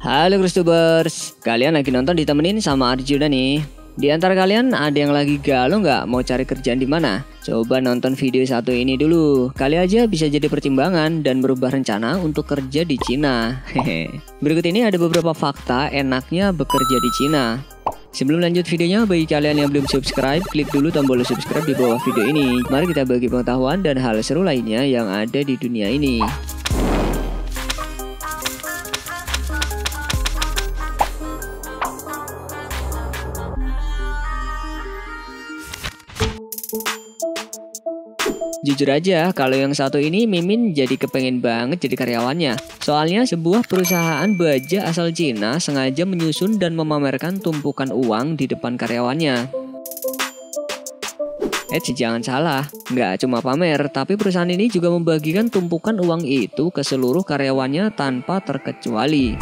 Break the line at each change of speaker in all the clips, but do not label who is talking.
Halo Kristubers, kalian lagi nonton ditemenin sama Arjuna nih. Di antara kalian ada yang lagi galau nggak mau cari kerjaan di mana? Coba nonton video satu ini dulu. Kali aja bisa jadi pertimbangan dan berubah rencana untuk kerja di Cina. Berikut ini ada beberapa fakta enaknya bekerja di Cina. Sebelum lanjut videonya, bagi kalian yang belum subscribe, klik dulu tombol subscribe di bawah video ini. Mari kita bagi pengetahuan dan hal seru lainnya yang ada di dunia ini. Jujur aja, kalau yang satu ini Mimin jadi kepengen banget jadi karyawannya. Soalnya sebuah perusahaan baja asal Cina sengaja menyusun dan memamerkan tumpukan uang di depan karyawannya. Jangan salah, nggak cuma pamer, tapi perusahaan ini juga membagikan tumpukan uang itu ke seluruh karyawannya tanpa terkecuali.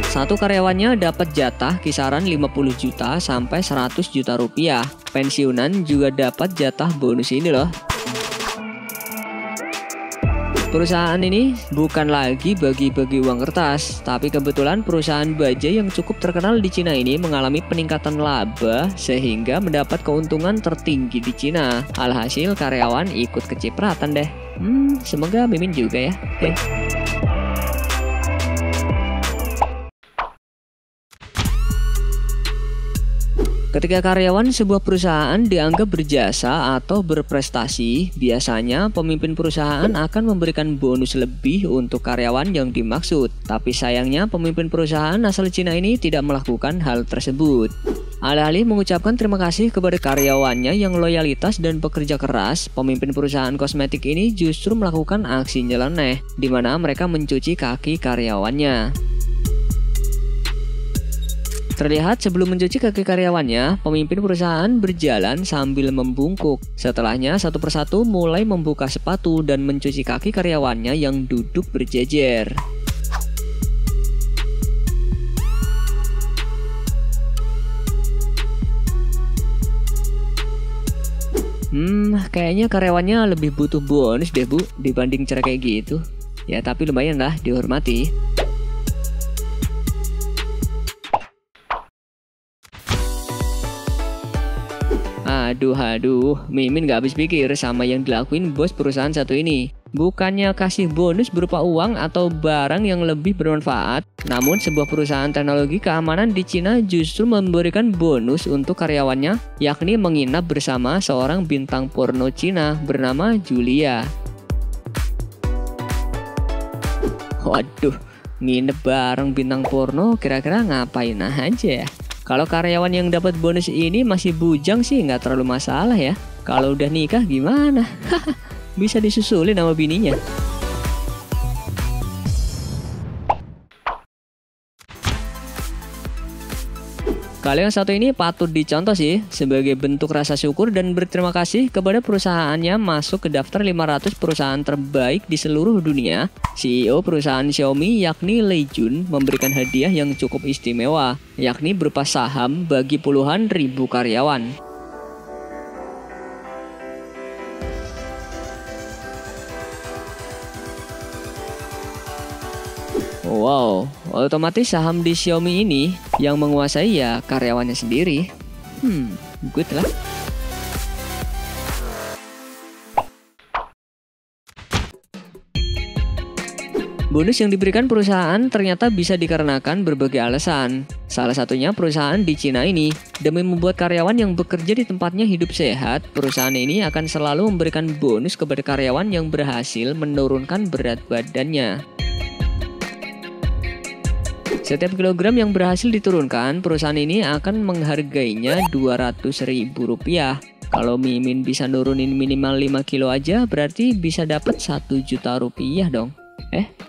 Satu karyawannya dapat jatah kisaran 50 juta sampai 100 juta rupiah. Pensiunan juga dapat jatah bonus ini loh. Perusahaan ini bukan lagi bagi-bagi uang kertas, tapi kebetulan perusahaan baja yang cukup terkenal di Cina ini mengalami peningkatan laba sehingga mendapat keuntungan tertinggi di Cina. Alhasil karyawan ikut kecipratan deh. Semoga Mimin juga ya. Ketika karyawan sebuah perusahaan dianggap berjasa atau berprestasi, biasanya pemimpin perusahaan akan memberikan bonus lebih untuk karyawan yang dimaksud. Tapi sayangnya pemimpin perusahaan asal Cina ini tidak melakukan hal tersebut. Alih-alih mengucapkan terima kasih kepada karyawannya yang loyalitas dan bekerja keras, pemimpin perusahaan kosmetik ini justru melakukan aksi nyeleneh, di mana mereka mencuci kaki karyawannya. Terlihat sebelum mencuci kaki karyawannya, pemimpin perusahaan berjalan sambil membungkuk. Setelahnya satu persatu mulai membuka sepatu dan mencuci kaki karyawannya yang duduk berjejer. Kayaknya karyawannya lebih butuh bonus deh bu dibanding cara kayak gitu. Ya tapi lumayan lah dihormati. Aduh, Mimin gak habis pikir sama yang dilakuin bos perusahaan satu ini. Bukannya kasih bonus berupa uang atau barang yang lebih bermanfaat, namun sebuah perusahaan teknologi keamanan di Cina justru memberikan bonus untuk karyawannya, yakni menginap bersama seorang bintang porno Cina bernama Julia. Waduh, nginep bareng bintang porno kira-kira ngapain aja ya? Kalau karyawan yang dapat bonus ini masih bujang sih nggak terlalu masalah ya. Kalau udah nikah gimana? Bisa disusulin sama bininya. Kalau yang satu ini patut dicontoh sih sebagai bentuk rasa syukur dan berterima kasih kepada perusahaannya masuk ke daftar 500 perusahaan terbaik di seluruh dunia. CEO perusahaan Xiaomi yakni Lei Jun memberikan hadiah yang cukup istimewa, yakni berupa saham bagi puluhan ribu karyawan. Wow, otomatis saham di Xiaomi ini yang menguasai ya karyawannya sendiri. Good lah. Bonus yang diberikan perusahaan ternyata bisa dikarenakan berbagai alasan. Salah satunya perusahaan di Cina ini, demi membuat karyawan yang bekerja di tempatnya hidup sehat, perusahaan ini akan selalu memberikan bonus kepada karyawan yang berhasil menurunkan berat badannya. Setiap kilogram yang berhasil diturunkan, perusahaan ini akan menghargainya Rp200.000. Kalau Mimin bisa nurunin minimal 5 kilo aja, berarti bisa dapat Rp1 juta dong.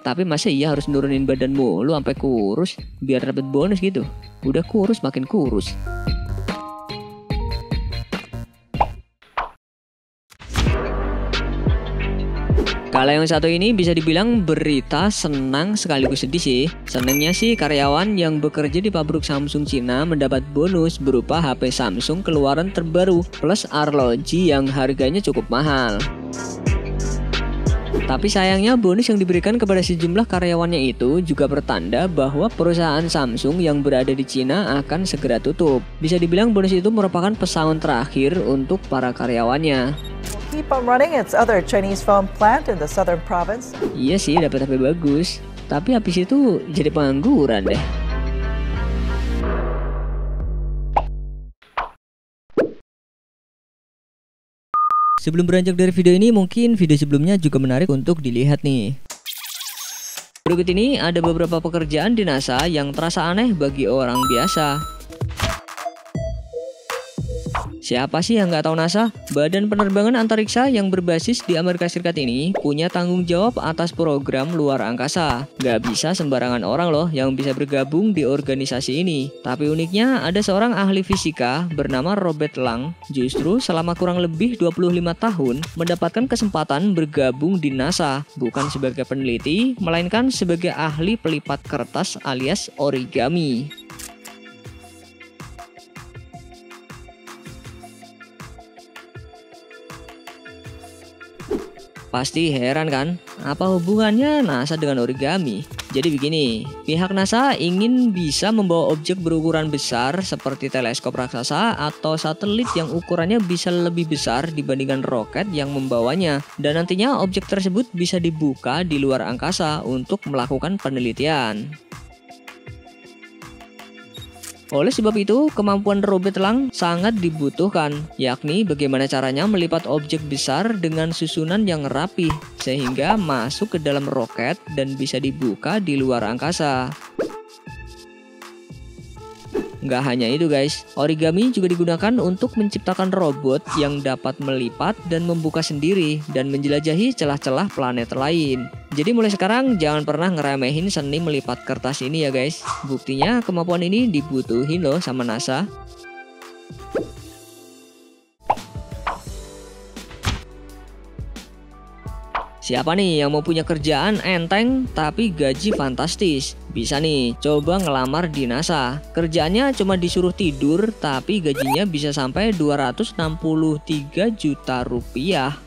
Tapi masa iya harus nurunin badan mulu sampai kurus biar dapat bonus gitu? Udah kurus makin kurus. Kalau yang satu ini bisa dibilang berita senang sekaligus sedih sih. Senangnya sih karyawan yang bekerja di pabrik Samsung Cina mendapat bonus berupa HP Samsung keluaran terbaru plus arloji yang harganya cukup mahal. Tapi sayangnya bonus yang diberikan kepada sejumlah karyawannya itu juga pertanda bahwa perusahaan Samsung yang berada di Cina akan segera tutup. Bisa dibilang bonus itu merupakan pesangon terakhir untuk para karyawannya.
Keep on running its other Chinese phone plant in the southern province.
Iya sih, dapat HP bagus. Tapi habis itu jadi pengangguran deh. Sebelum beranjak dari video ini, mungkin video sebelumnya juga menarik untuk dilihat nih. Berikut ini ada beberapa pekerjaan di NASA yang terasa aneh bagi orang biasa. Siapa sih yang nggak tahu NASA? Badan Penerbangan Antariksa yang berbasis di Amerika Serikat ini punya tanggung jawab atas program luar angkasa. Nggak bisa sembarangan orang loh yang bisa bergabung di organisasi ini. Tapi uniknya ada seorang ahli fisika bernama Robert Lang justru selama kurang lebih 25 tahun mendapatkan kesempatan bergabung di NASA. Bukan sebagai peneliti, melainkan sebagai ahli pelipat kertas alias origami. Pasti heran kan, apa hubungannya NASA dengan origami? Jadi begini, pihak NASA ingin bisa membawa objek berukuran besar seperti teleskop raksasa atau satelit yang ukurannya bisa lebih besar dibandingkan roket yang membawanya. Dan nantinya objek tersebut bisa dibuka di luar angkasa untuk melakukan penelitian. Oleh sebab itu, kemampuan Robert Lang sangat dibutuhkan, yakni bagaimana caranya melipat objek besar dengan susunan yang rapi, sehingga masuk ke dalam roket dan bisa dibuka di luar angkasa. Nggak hanya itu guys, origami juga digunakan untuk menciptakan robot yang dapat melipat dan membuka sendiri dan menjelajahi celah-celah planet lain. Jadi mulai sekarang jangan pernah ngeremehin seni melipat kertas ini ya guys. Buktinya kemampuan ini dibutuhin loh sama NASA. Siapa nih yang mau punya kerjaan enteng tapi gaji fantastis? Bisa nih, coba ngelamar di NASA. Kerjaannya cuma disuruh tidur tapi gajinya bisa sampai 263 juta rupiah.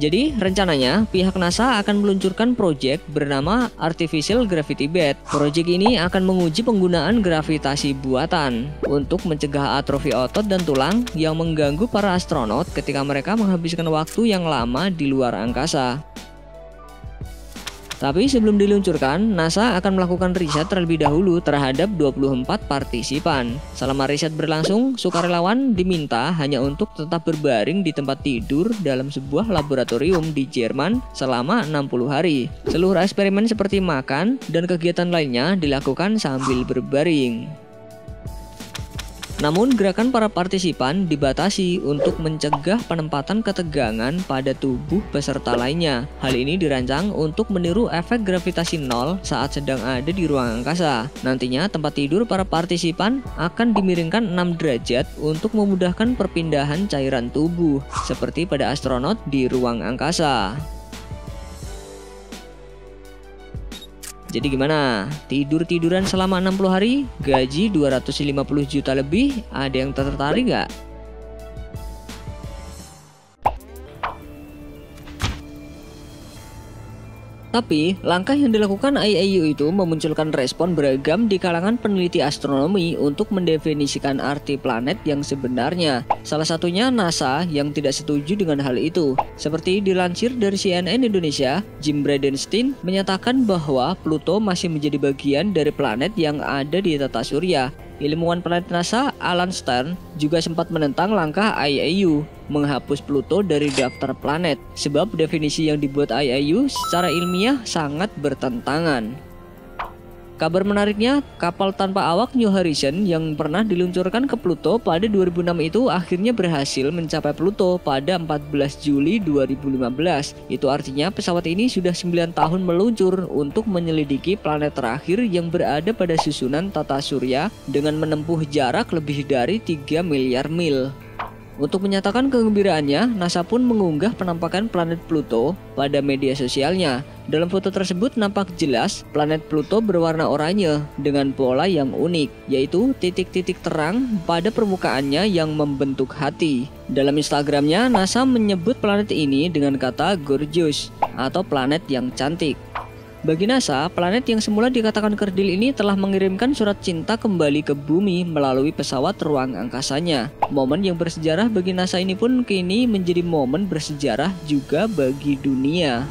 Jadi rencananya pihak NASA akan meluncurkan proyek bernama Artificial Gravity Bed. Proyek ini akan menguji penggunaan gravitasi buatan untuk mencegah atrofi otot dan tulang yang mengganggu para astronot ketika mereka menghabiskan waktu yang lama di luar angkasa. Tapi sebelum diluncurkan, NASA akan melakukan riset terlebih dahulu terhadap 24 partisipan. Selama riset berlangsung, sukarelawan diminta hanya untuk tetap berbaring di tempat tidur dalam sebuah laboratorium di Jerman selama 60 hari. Seluruh eksperimen seperti makan dan kegiatan lainnya dilakukan sambil berbaring. Namun gerakan para partisipan dibatasi untuk mencegah penempatan ketegangan pada tubuh peserta lainnya. Hal ini dirancang untuk meniru efek gravitasi nol saat sedang ada di ruang angkasa. Nantinya tempat tidur para partisipan akan dimiringkan 6 derajat untuk memudahkan perpindahan cairan tubuh, seperti pada astronot di ruang angkasa. Jadi gimana? Tidur-tiduran selama 60 hari, gaji 250 juta lebih, ada yang tertarik nggak? Tapi, langkah yang dilakukan IAU itu memunculkan respon beragam di kalangan peneliti astronomi untuk mendefinisikan arti planet yang sebenarnya. Salah satunya NASA yang tidak setuju dengan hal itu. Seperti dilansir dari CNN Indonesia, Jim Bridenstine menyatakan bahwa Pluto masih menjadi bagian dari planet yang ada di tata surya. Ilmuwan planet NASA Alan Stern juga sempat menentang langkah IAU menghapus Pluto dari daftar planet, sebab definisi yang dibuat IAU secara ilmiah sangat bertentangan. Kabar menariknya, kapal tanpa awak New Horizon yang pernah diluncurkan ke Pluto pada 2006 itu akhirnya berhasil mencapai Pluto pada 14 Juli 2015. Itu artinya pesawat ini sudah 9 tahun meluncur untuk menyelidiki planet terakhir yang berada pada susunan tata surya dengan menempuh jarak lebih dari 3 miliar mil. Untuk menyatakan kegembiraannya, NASA pun mengunggah penampakan planet Pluto pada media sosialnya. Dalam foto tersebut nampak jelas planet Pluto berwarna oranye dengan pola yang unik, yaitu titik-titik terang pada permukaannya yang membentuk hati. Dalam Instagramnya, NASA menyebut planet ini dengan kata gorgeous atau planet yang cantik. Bagi NASA, planet yang semula dikatakan kerdil ini telah mengirimkan surat cinta kembali ke bumi melalui pesawat ruang angkasanya. Momen yang bersejarah bagi NASA ini pun kini menjadi momen bersejarah juga bagi dunia.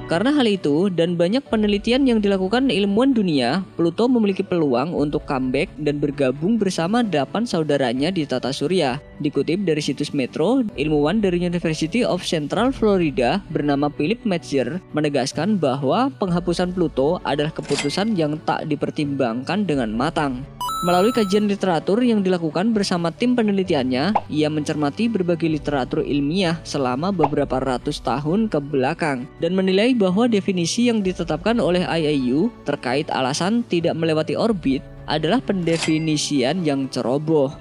Karena hal itu dan banyak penelitian yang dilakukan ilmuwan dunia, Pluto memiliki peluang untuk comeback dan bergabung bersama 8 saudaranya di tata surya. Dikutip dari situs Metro, ilmuwan dari University of Central Florida bernama Philip Metzger menegaskan bahwa penghapusan Pluto adalah keputusan yang tak dipertimbangkan dengan matang. Melalui kajian literatur yang dilakukan bersama tim penelitiannya, ia mencermati berbagai literatur ilmiah selama beberapa ratus tahun ke belakang dan menilai bahwa definisi yang ditetapkan oleh IAU terkait alasan tidak melewati orbit adalah pendefinisian yang ceroboh.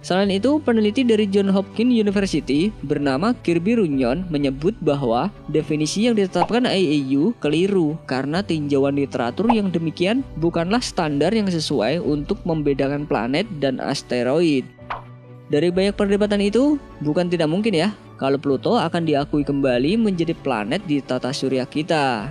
Selain itu, peneliti dari Johns Hopkins University bernama Kirby Runyon menyebut bahwa definisi yang ditetapkan IAU keliru karena tinjauan literatur yang demikian bukanlah standar yang sesuai untuk membedakan planet dan asteroid. Dari banyak perdebatan itu, bukan tidak mungkin ya kalau Pluto akan diakui kembali menjadi planet di tata surya kita.